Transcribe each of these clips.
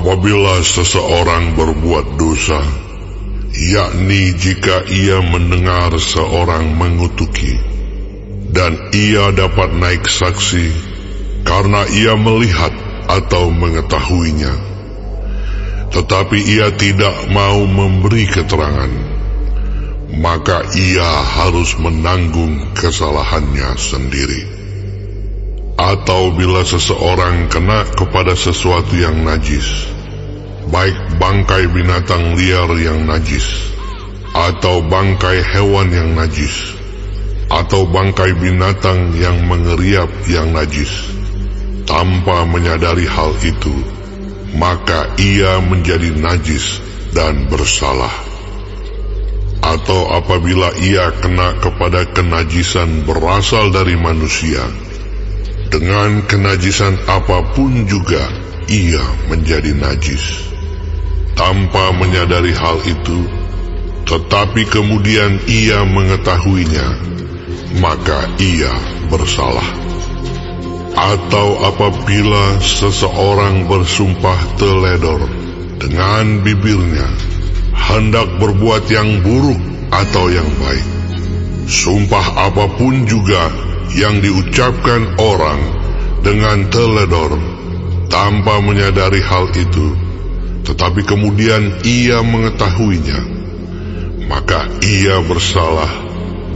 Apabila seseorang berbuat dosa, yakni jika ia mendengar seorang mengutuki, dan ia dapat naik saksi karena ia melihat atau mengetahuinya, tetapi ia tidak mau memberi keterangan, maka ia harus menanggung kesalahannya sendiri. Atau bila seseorang kena kepada sesuatu yang najis, baik bangkai binatang liar yang najis, atau bangkai hewan yang najis, atau bangkai binatang yang mengeriap yang najis, tanpa menyadari hal itu, maka ia menjadi najis dan bersalah. Atau apabila ia kena kepada kenajisan berasal dari manusia, dengan kenajisan apapun juga ia menjadi najis, tanpa menyadari hal itu, tetapi kemudian ia mengetahuinya, maka ia bersalah. Atau apabila seseorang bersumpah teledor dengan bibirnya, hendak berbuat yang buruk atau yang baik, sumpah apapun juga yang diucapkan orang dengan teledor tanpa menyadari hal itu, tetapi kemudian ia mengetahuinya, maka ia bersalah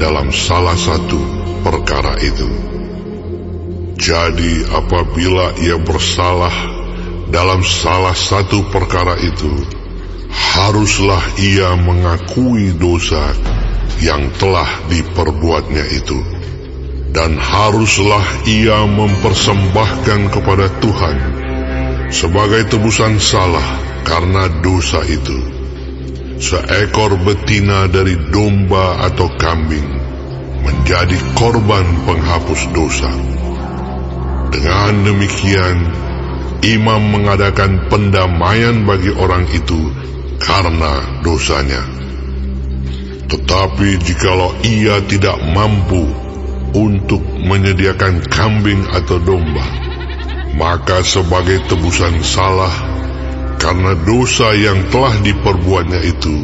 dalam salah satu perkara itu. Jadi apabila ia bersalah dalam salah satu perkara itu, haruslah ia mengakui dosa yang telah diperbuatnya itu, dan haruslah ia mempersembahkan kepada Tuhan sebagai tebusan salah karena dosa itu seekor betina dari domba atau kambing menjadi korban penghapus dosa. Dengan demikian, imam mengadakan pendamaian bagi orang itu karena dosanya. Tetapi jikalau ia tidak mampu untuk menyediakan kambing atau domba, maka sebagai tebusan salah karena dosa yang telah diperbuatnya itu,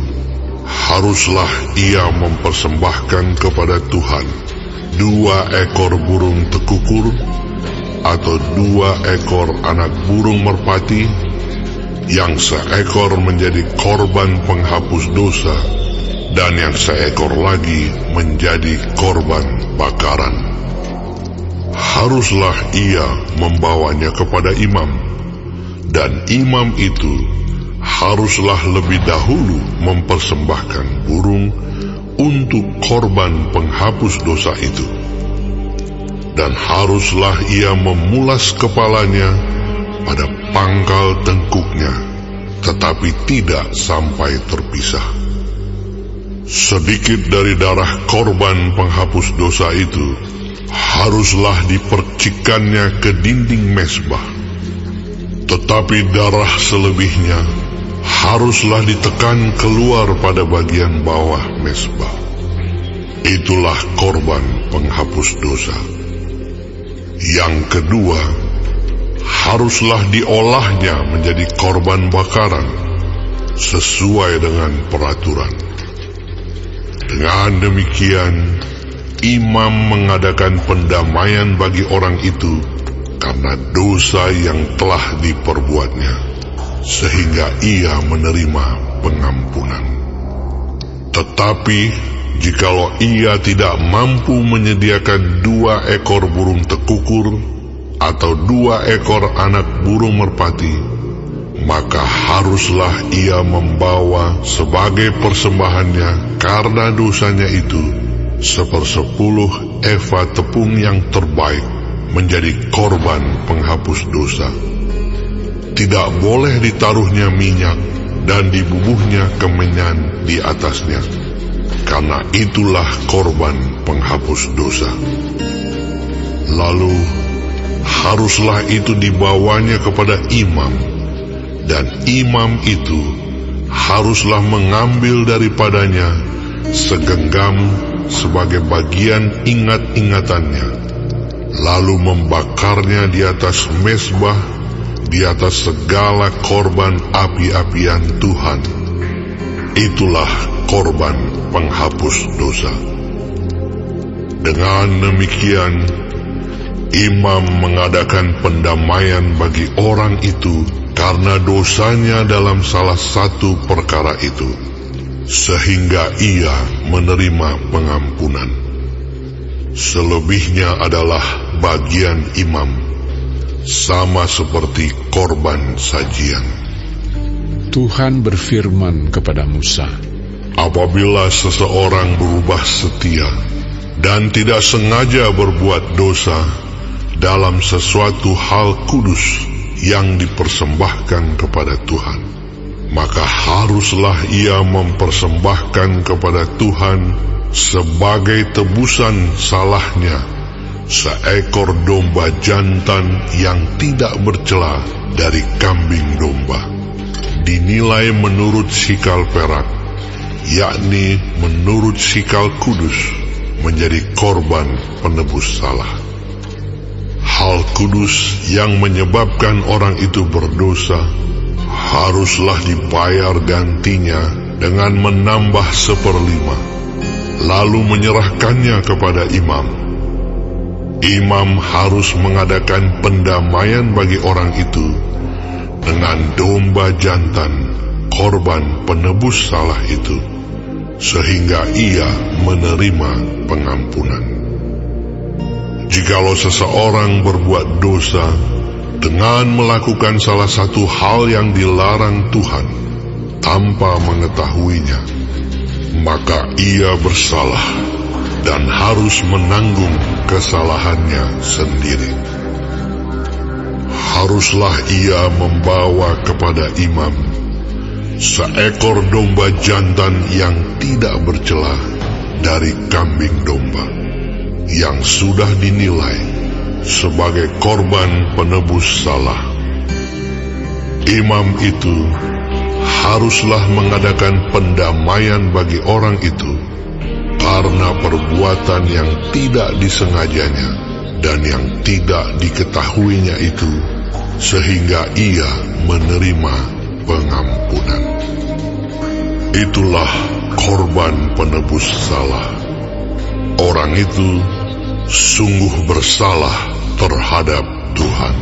haruslah ia mempersembahkan kepada Tuhan 2 ekor burung tekukur atau 2 ekor anak burung merpati, yang seekor menjadi korban penghapus dosa dan yang seekor lagi menjadi korban bakaran. Haruslah ia membawanya kepada imam, dan imam itu haruslah lebih dahulu mempersembahkan burung untuk korban penghapus dosa itu. Dan haruslah ia memulas kepalanya pada pangkal tengkuknya, tetapi tidak sampai terpisah. Sedikit dari darah korban penghapus dosa itu haruslah dipercikkannya ke dinding mezbah, tetapi darah selebihnya haruslah ditekan keluar pada bagian bawah mezbah. Itulah korban penghapus dosa. Yang kedua, haruslah diolahnya menjadi korban bakaran sesuai dengan peraturan. Dengan demikian, imam mengadakan pendamaian bagi orang itu karena dosa yang telah diperbuatnya, sehingga ia menerima pengampunan. Tetapi jikalau ia tidak mampu menyediakan 2 ekor burung tekukur atau 2 ekor anak burung merpati, maka haruslah ia membawa sebagai persembahannya karena dosanya itu 1/10 eva tepung yang terbaik menjadi korban penghapus dosa. Tidak boleh ditaruhnya minyak dan dibubuhnya kemenyan di atasnya, karena itulah korban penghapus dosa. Lalu haruslah itu dibawanya kepada imam, dan imam itu haruslah mengambil daripadanya segenggam sebagai bagian ingat-ingatannya, lalu membakarnya di atas mezbah di atas segala korban api-apian Tuhan. Itulah korban penghapus dosa. Dengan demikian, imam mengadakan pendamaian bagi orang itu karena dosanya dalam salah satu perkara itu, sehingga ia menerima pengampunan. Selebihnya adalah bagian imam, sama seperti korban sajian. Tuhan berfirman kepada Musa, apabila seseorang berubah setia dan tidak sengaja berbuat dosa dalam sesuatu hal kudus yang dipersembahkan kepada Tuhan, maka haruslah ia mempersembahkan kepada Tuhan sebagai tebusan salahnya seekor domba jantan yang tidak bercela dari kambing domba, dinilai menurut sikal perak, yakni menurut sikal kudus, menjadi korban penebus salah. Hal kudus yang menyebabkan orang itu berdosa haruslah dibayar gantinya dengan menambah 1/5, lalu menyerahkannya kepada imam. Imam harus mengadakan pendamaian bagi orang itu dengan domba jantan, korban penebus salah itu, sehingga ia menerima pengampunan. Jikalau seseorang berbuat dosa dengan melakukan salah satu hal yang dilarang Tuhan tanpa mengetahuinya, maka ia bersalah dan harus menanggung kesalahannya sendiri. Haruslah ia membawa kepada imam seekor domba jantan yang tidak bercela dari kambing domba, yang sudah dinilai sebagai korban penebus salah. Imam itu haruslah mengadakan pendamaian bagi orang itu karena perbuatan yang tidak disengajanya dan yang tidak diketahuinya itu, sehingga ia menerima pengampunan. Itulah korban penebus salah. Orang itu sungguh bersalah terhadap Tuhan.